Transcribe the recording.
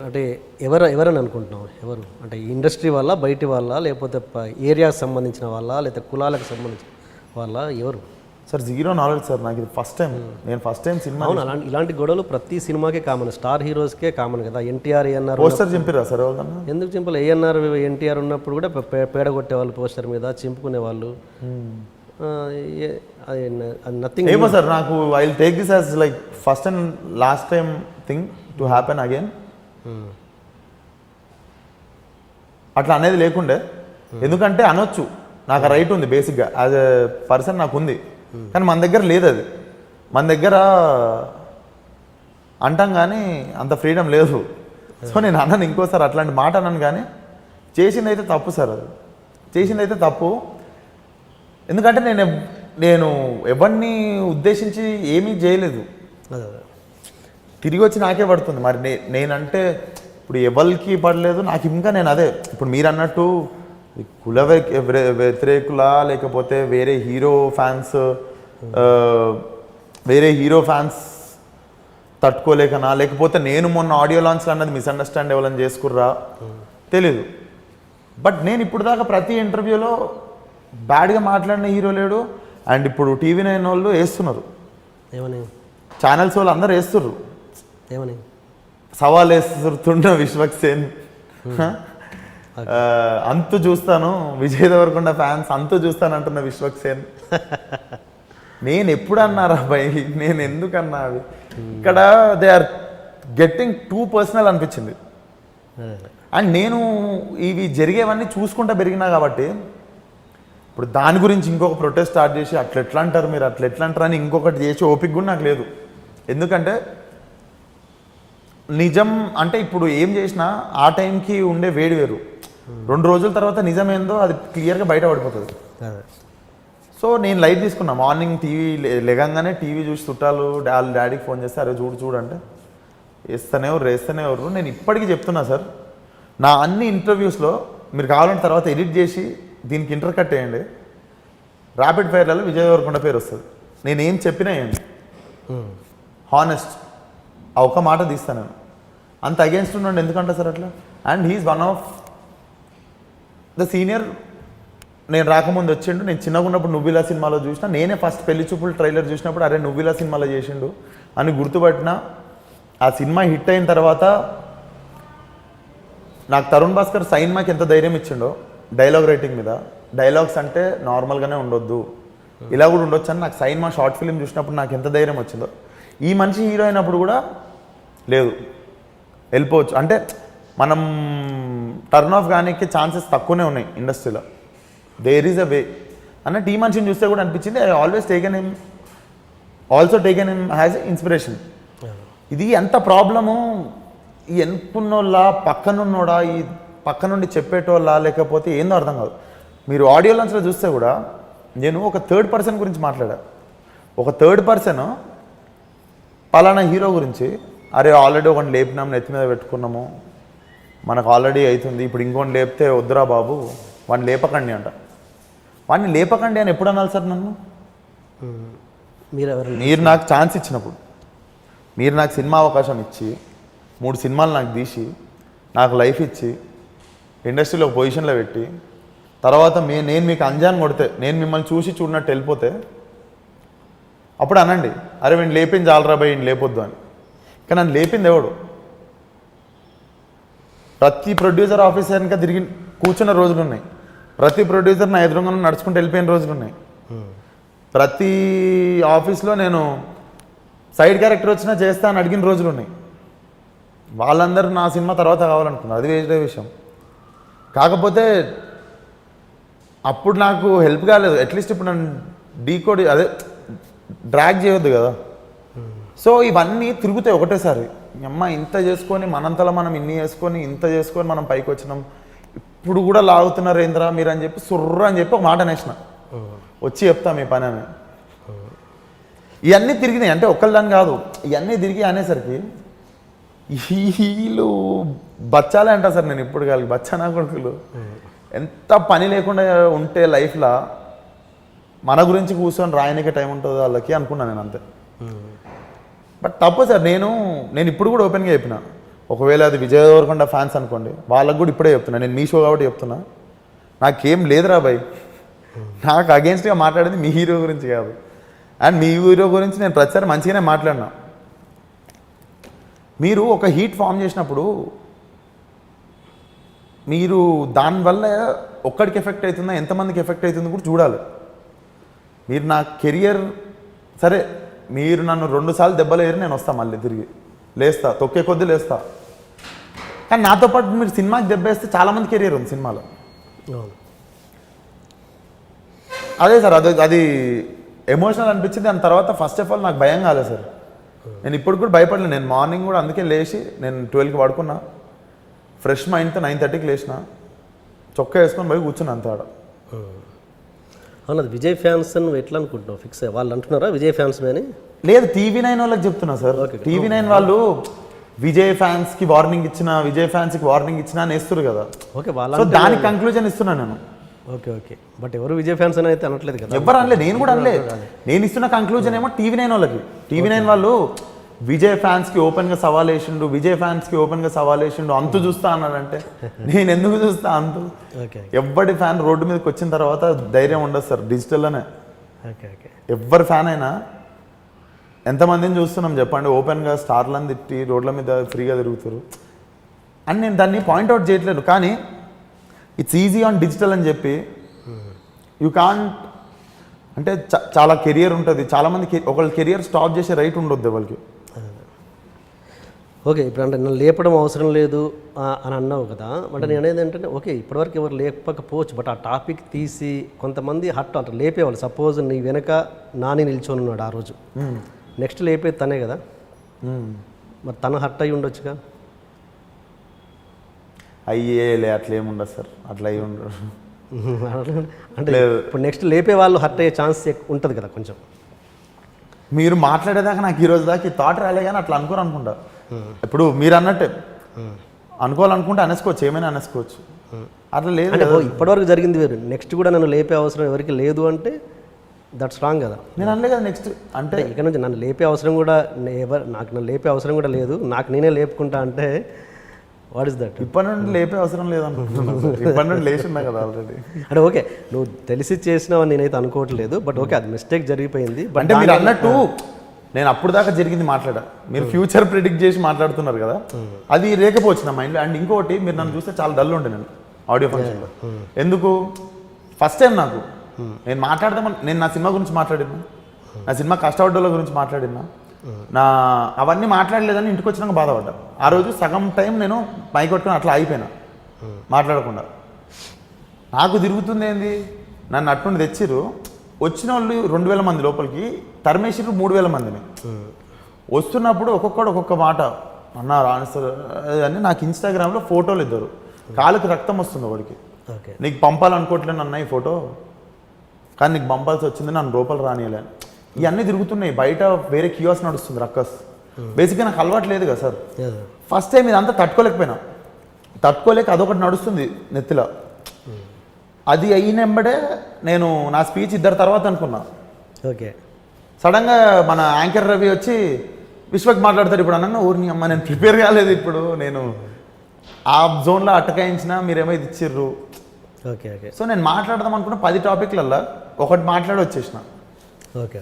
అంటే ఎవరని అనుకుంటున్నావు? ఎవరు అంటే ఇండస్ట్రీ వల్ల, బయటి వాళ్ళ, లేకపోతే ఏరియాకి సంబంధించిన వాళ్ళ, లేకపోతే కులాలకు సంబంధించిన వాళ్ళ, ఎవరు? Sir zero knowledge sir. నాకు ఇది ఫస్ట్ టైం, నేను ఫస్ట్ టైం సినిమా. అవును, ఇలాంటి గొడవలు ప్రతి సినిమాకే కామన్, స్టార్ హీరోస్కే కామన్ కదా. ఎన్టీఆర్ ఏఎన్ఆర్ పోస్టర్ చింపిరా సార్? ఎందుకు చింపలు? ఏఎన్ఆర్ ఎన్టీఆర్ ఉన్నప్పుడు కూడా పేడ కొట్టేవాళ్ళు పోస్టర్ మీద, చింపుకునే వాళ్ళు. నథింగ్ ఏమో సార్, నాకు I will take this as like first and last time thing to happen again. అట్లా అనేది లేకుండే, ఎందుకంటే అనొచ్చు, నాకు రైట్ ఉంది బేసిక్గా యాజ్ ఎ పర్సన్ నాకు ఉంది. కానీ మన దగ్గర లేదు అది. మన దగ్గర అంటాం కానీ అంత ఫ్రీడమ్ లేదు. సో నేను అన్నాను ఇంకోసారి అట్లాంటి మాట అన్నాను, కానీ చేసింది అయితే తప్పు సార్. అది చేసింది అయితే తప్పు. ఎందుకంటే నేను ఎవరిని ఉద్దేశించి ఏమీ చేయలేదు. తిరిగి వచ్చి నాకే పడుతుంది. మరి నేనంటే ఇప్పుడు ఎవరికి పడలేదు నాకు ఇంకా. నేను అదే ఇప్పుడు మీరు అన్నట్టు కుల వ్యతిరేకుల, లేకపోతే వేరే హీరో ఫ్యాన్స్ తట్టుకోలేకనా, లేకపోతే నేను మొన్న ఆడియో లాంచ్లో అన్నది మిస్అండర్స్టాండ్ ఎవరైనా చేసుకుర్రా తెలీదు. బట్ నేను ఇప్పుడు దాకా ప్రతి ఇంటర్వ్యూలో బ్యాడ్గా మాట్లాడిన హీరో లేడు. అండ్ ఇప్పుడు TV9 వాళ్ళు వేస్తున్నారు, ఏమని ఛానల్స్ వాళ్ళు అందరూ వేస్తుర్రు, ఏమని సవాల్ వేస్తున్న విశ్వక్సేన్ అంతు చూస్తాను, విజయ్ దేవరకొండ ఫ్యాన్స్ అంతు చూస్తాను అంటున్న విశ్వక్సేన్. నేను ఎప్పుడు అన్నారా భయ్? నేను ఎందుకన్నా అవి? ఇక్కడ they are getting too personal అనిపించింది. అండ్ నేను ఇవి జరిగేవన్నీ చూసుకుంటా పెరిగినా కాబట్టి ఇప్పుడు దాని గురించి ఇంకొక ప్రొటెస్ట్ స్టార్ట్ చేసి అట్లా ఎట్లా అంటారు మీరు, అట్లా ఎట్లా అంటారు అని ఇంకొకటి చేసి ఓపిక కూడా నాకు లేదు. ఎందుకంటే నిజం అంటే ఇప్పుడు ఏం చేసినా ఆ టైంకి ఉండే వేడి వేరు. 2 రోజుల తర్వాత నిజం ఏందో అది క్లియర్గా బయట పడిపోతుంది. సో నేను లైట్ తీసుకున్నా. మార్నింగ్ టీవీ లేగంగానే టీవీ చూసి చుట్టాలు డాడీకి ఫోన్ చేస్తే అరే చూడంటే వేస్తూనే ఎవరు. నేను ఇప్పటికీ చెప్తున్నా సార్, నా అన్ని ఇంటర్వ్యూస్లో మీరు కావాలంటే తర్వాత ఎడిట్ చేసి దీనికి ఇంటర్ కట్ వేయండి, ర్యాపిడ్ ఫైర్లలో విజయ్ దేవరకొండ పేరు వస్తుంది. నేనేం చెప్పినా వేయండి, హానెస్ట్ ఆ ఒక్క మాట తీస్తాను. నేను అంత అగేన్స్ట్ ఉన్నాడు ఎందుకంటే సార్ అట్లా. And he's one of the senior. నేను రాకముందు వచ్చిండు, నేను చిన్నగా ఉన్నప్పుడు నువ్విలా సినిమాలో చూసిన, నేనే ఫస్ట్ పెళ్లి చూపులు ట్రైలర్ చూసినప్పుడు అరే నువ్విలా సినిమాలో చేసిండు అని గుర్తుపట్టిన. ఆ సినిమా హిట్ అయిన తర్వాత నాకు తరుణ్ భాస్కర్ సైన్ మాకు ఎంత ధైర్యం ఇచ్చిండో డైలాగ్ రైటింగ్ మీద. డైలాగ్స్ అంటే నార్మల్గానే ఉండొద్దు, ఇలా కూడా ఉండొచ్చు అని నాకు సైన్ మా షార్ట్ ఫిల్మ్ చూసినప్పుడు నాకు ఎంత ధైర్యం వచ్చిందో. ఈ మంచి హీరో అయినప్పుడు కూడా లేదు, వెళ్ళిపోవచ్చు అంటే మనం టర్న్ ఆఫ్ కానీ ఛాన్సెస్ తక్కువనే ఉన్నాయి ఇండస్ట్రీలో. దేర్ ఈజ్ అ వే అన్న టీ మనిషిని చూస్తే కూడా అనిపించింది. I always taken him has inspiration. ఇది ఎంత ప్రాబ్లము, ఈ ఎన్నుకున్నోళ్ళ పక్కనున్నోడా, ఈ పక్క నుండి చెప్పేటోళ్ళ, లేకపోతే ఏందో అర్థం కాదు. మీరు ఆడియో లాంచ్లో చూస్తే కూడా నేను ఒక థర్డ్ పర్సన్ గురించి మాట్లాడా. ఒక థర్డ్ పర్సన్ పలానా హీరో గురించి, అరే ఆల్రెడీ ఒకటి లేపినాం, నెత్తి మీద పెట్టుకున్నాము, మనకు ఆల్రెడీ అవుతుంది, ఇప్పుడు ఇంకోటి లేపితే వద్దురా బాబు వాడిని లేపకండి అంట. వాడిని లేపకండి అని ఎప్పుడు అనాలి సార్ నన్ను? మీరు నాకు ఛాన్స్ ఇచ్చినప్పుడు, మీరు నాకు సినిమా అవకాశం ఇచ్చి 3 సినిమాలు నాకు తీసి నాకు లైఫ్ ఇచ్చి ఇండస్ట్రీలో పొజిషన్లో పెట్టి తర్వాత నేను మీకు అంజాన్ కొడితే, నేను మిమ్మల్ని చూసి చూడనట్టు వెళ్ళిపోతే అప్పుడు అనండి అరే వీడిని లేపింది చాలరా భయ్ ఈయన లేపొద్దు అని. కానీ నన్ను లేపింది ఎవడు? ప్రతి ప్రొడ్యూసర్ ఆఫీస్ వెనక తిరిగి కూర్చున్న రోజులు ఉన్నాయి. ప్రతి ప్రొడ్యూసర్ నా ఎదురుగా నడుచుకుంటూ వెళ్ళిపోయిన రోజులు ఉన్నాయి. ప్రతి ఆఫీస్లో నేను సైడ్ క్యారెక్టర్ వచ్చినా చేస్తా అని అడిగిన రోజులు ఉన్నాయి. వాళ్ళందరూ నా సినిమా తర్వాత కావాలనుకున్నారు, అది వేరే విషయం. కాకపోతే అప్పుడు నాకు హెల్ప్ కాలేదు. అట్లీస్ట్ ఇప్పుడు నన్ను డీకోడ్ అదే డ్రాగ్ చేయొద్దు కదా. సో ఇవన్నీ తిరుగుతాయి ఒకటేసారి. అమ్మ ఇంత చేసుకొని మనంతలో మనం ఇన్ని చేసుకొని ఇంత చేసుకొని మనం పైకి వచ్చినాం, ఇప్పుడు కూడా లాగుతున్నారు ఏంద్రా మీరు అని చెప్పి సుర్ర అని చెప్పి ఒక మాట అనేసిన, వచ్చి చెప్తా మీ పని అని. ఇవన్నీ తిరిగినాయి అంటే ఒక్కళ్ళని కాదు, ఇవన్నీ తిరిగి అనేసరికి వీళ్ళు బచ్చాలే అంటా సార్. నేను ఇప్పుడు కాదు బచ్చా నా కొడుకులు ఎంత పని లేకుండా ఉంటే లైఫ్లో మన గురించి కూర్చొని రాయనికే టైం ఉంటుంది వాళ్ళకి అనుకున్నాను నేను అంతే. బట్ తప్పు సార్. నేను ఇప్పుడు కూడా ఓపెన్గా చెప్పిన, ఒకవేళ అది విజయ్ దేవరకొండ ఫ్యాన్స్ అనుకోండి, వాళ్ళకు కూడా ఇప్పుడే చెప్తున్నా, నేను మీ షో కాబట్టి చెప్తున్నా, నాకేం లేదురా భయ్, నాకు అగేన్స్ట్గా మాట్లాడేది మీ హీరో గురించి కాదు. అండ్ మీ హీరో గురించి నేను ప్రతిసారి మంచిగానే మాట్లాడినా. మీరు ఒక హీట్ ఫామ్ చేసినప్పుడు మీరు దానివల్ల ఒక్కడికి ఎఫెక్ట్ అవుతుందా, ఎంతమందికి ఎఫెక్ట్ అవుతుందో కూడా చూడాలి. మీరు నా కెరియర్ సరే, మీరు నన్ను 2 సార్లు దెబ్బలు ఏరి నేను వస్తా, మళ్ళీ తిరిగి లేస్తా, తొక్కే కొద్దీ లేస్తా. కానీ నాతో పాటు మీరు సినిమాకి దెబ్బేస్తే చాలామంది కెరియర్ ఉంది సినిమాలో. అదే సార్, అది ఎమోషనల్ అనిపించింది. దాని తర్వాత ఫస్ట్ ఆఫ్ ఆల్ నాకు భయం కాలేదు సార్. నేను ఇప్పుడు కూడా భయపడలేదు. నేను మార్నింగ్ కూడా అందుకే లేచి నేను 12కి పడుకున్నా, ఫ్రెష్ మైండ్తో 9:30కి లేచిన, చొక్కా వేసుకొని పోయి కూర్చున్నా అంత ఆడ. అవును, అది విజయ్ ఫ్యాన్స్ నువ్వు ఎట్లా అనుకుంటున్నావు? ఫిక్స్ వాళ్ళు అంటున్నారా విజయ్ ఫ్యాన్స్ అని? లేదు, టీవీ9 వాళ్ళకి చెప్తున్నా సార్. టీవీ9 వాళ్ళు విజయ్ ఫ్యాన్స్కి వార్నింగ్ ఇచ్చిన, విజయ్ ఫ్యాన్స్కి వార్నింగ్ ఇచ్చినా అని ఇస్తారు కదా. ఓకే, వాళ్ళ సో దానికి కంక్లూజన్ ఇస్తున్నా నేను. ఓకే ఓకే, బట్ ఎవరు విజయ్ ఫ్యాన్స్ అని అయితే అనట్లేదు కదా. ఎవరు అనలేదు, నేను కూడా అనలేదు. నేను ఇస్తున్న కంక్లూజన్ ఏమో టీవీ9 వాళ్ళకి. టీవీ9 వాళ్ళు విజయ్ ఫ్యాన్స్కి ఓపెన్గా సవాల్ వేసిండు, విజయ్ ఫ్యాన్స్కి ఓపెన్గా సవాల్ వేసిండు, అంతు చూస్తా అన్నాడంటే నేను ఎందుకు చూస్తా అంతు? ఎవ్వడి ఫ్యాన్ రోడ్డు మీదకి వచ్చిన తర్వాత ధైర్యం ఉండదు సార్, డిజిటల్లోనే. ఎవ్వరి ఫ్యాన్ అయినా ఎంతమందిని చూస్తున్నాం చెప్పండి, ఓపెన్గా స్టార్లను తిట్టి రోడ్ల మీద ఫ్రీగా తిరుగుతారు అని. నేను దాన్ని పాయింట్అవుట్ చేయట్లేదు, కానీ ఇట్స్ ఈజీ ఆన్ డిజిటల్ అని చెప్పి యూ కాంట్, అంటే చాలా కెరియర్ ఉంటుంది. చాలామంది ఒకళ్ళ కెరియర్ స్టాప్ చేసే రైట్ ఉండొద్దు వాళ్ళకి. ఓకే, ఇప్పుడు అంటే నన్ను లేపడం అవసరం లేదు అని అన్నావు కదా. అంటే నేను అనేది ఏంటంటే, ఓకే ఇప్పటివరకు ఎవరు లేపకపోవచ్చు, బట్ ఆ టాపిక్ తీసి కొంతమంది హట్ అంటే లేపేవాళ్ళు. సపోజ్ నీ వెనక నాని నిల్చొని ఉన్నాడు ఆ రోజు, నెక్స్ట్ లేపేది తనే కదా, మరి తను హట్ అయ్యి ఉండొచ్చుగా. అయ్యేలే, అట్లా ఏముండదు సార్, అట్లా అయ్యి ఉండదు. అంటే ఇప్పుడు నెక్స్ట్ లేపే వాళ్ళు హర్ట్ అయ్యే ఛాన్స్ ఉంటుంది కదా కొంచెం. మీరు మాట్లాడేదాకా నాకు ఈరోజు దాకా ఈ థాట్ రాలే, కానీ అట్లా అనుకోరు అనుకుంటా. ఇప్పుడు మీరు అన్నట్టే అనుకోవాలనుకుంటే అనేసుకోవచ్చు, ఏమైనా అనేసుకోవచ్చు. అట్లా లేదు, ఇప్పటివరకు జరిగింది వేరు, నెక్స్ట్ కూడా నన్ను లేపే అవసరం ఎవరికి లేదు అంటే దట్స్ రాంగ్ కదా. నేను అనలే కదా నెక్స్ట్, అంటే ఇక్కడ నుంచి నన్ను లేపే అవసరం కూడా నన్ను లేపే అవసరం కూడా లేదు, నాకు నేనే లేపుకుంటా అంటే వాట్ ఇస్ దట్? ఇప్పటి నుండి లేపే అవసరం లేదనుకుంటున్నాను. ఇప్పటి నుండి లేచున్నా కదా ఆల్రెడీ. అంటే ఓకే, నువ్వు తెలిసి చేసినావని నేనైతే అనుకోవట్లేదు, బట్ ఓకే అది మిస్టేక్ జరిగిపోయింది. అంటే మీరు అన్నట్టు నేను అప్పుడు దాకా జరిగింది మాట్లాడా, మీరు ఫ్యూచర్ ప్రిడిక్ట్ చేసి మాట్లాడుతున్నారు కదా, అది లేకపోవచ్చు నా మైండ్లో. అండ్ ఇంకోటి, మీరు నన్ను చూస్తే చాలా డల్ ఉండే నేను ఆడియో ఫంక్షన్లో. ఎందుకు? ఫస్ట్ టైం నాకు నేను మాట్లాడదామని, నేను నా సినిమా గురించి మాట్లాడినా, నా సినిమా కష్టపడ్డోళ్ళ గురించి మాట్లాడినా, నా అవన్నీ మాట్లాడలేదని ఇంటికి వచ్చినాక బాధపడ్డా. ఆ రోజు సగం టైం నేను మైక్ కొట్టుకుని అట్లా అయిపోయినా మాట్లాడకుండా. నాకు తిరుగుతుంది ఏంది, నన్ను అట్టుండి తెచ్చిర్రు, వచ్చిన వాళ్ళు 2000 మంది లోపలికి తరిమేసిర్రు 3000 మందిని. వస్తున్నప్పుడు ఒక్కొక్కడు ఒక్కొక్క మాట అన్నారు ఆన్సర్ అని. నాకు ఇన్స్టాగ్రామ్లో ఫోటోలు ఇద్దరు, కాలుకి రక్తం వస్తుంది వాడికి, నీకు పంపాలనుకోవట్లేను అన్న ఈ ఫోటో, కానీ నీకు పంపాల్సి వచ్చింది, నన్ను లోపల రానియలే. ఇవన్నీ తిరుగుతున్నాయి బయట, వేరే కియోస్ నడుస్తుంది రక్కస్. బేసిక్గా నాకు అలవాటు లేదు కదా సార్. ఫస్ట్ టైం ఇదంతా తట్టుకోలేక అదొకటి నడుస్తుంది నెత్తిలో. అది అయినెంబడే నేను నా స్పీచ్ ఇద్దరు తర్వాత అనుకున్నా. ఓకే, సడన్గా మన యాంకర్ రవి వచ్చి విశ్వక్ మాట్లాడతాడు ఇప్పుడు అన్న. ఊరిని అమ్మ, నేను ప్రిపేర్ కాలేదు, ఇప్పుడు నేను ఆ జోన్లో అట్టకాయించిన, మీరేమో ఇది ఇచ్చిర్రు. ఓకే ఓకే, సో నేను మాట్లాడదాం అనుకున్న 10 టాపిక్లల్లో ఒకటి మాట్లాడి వచ్చేసిన. ఓకే.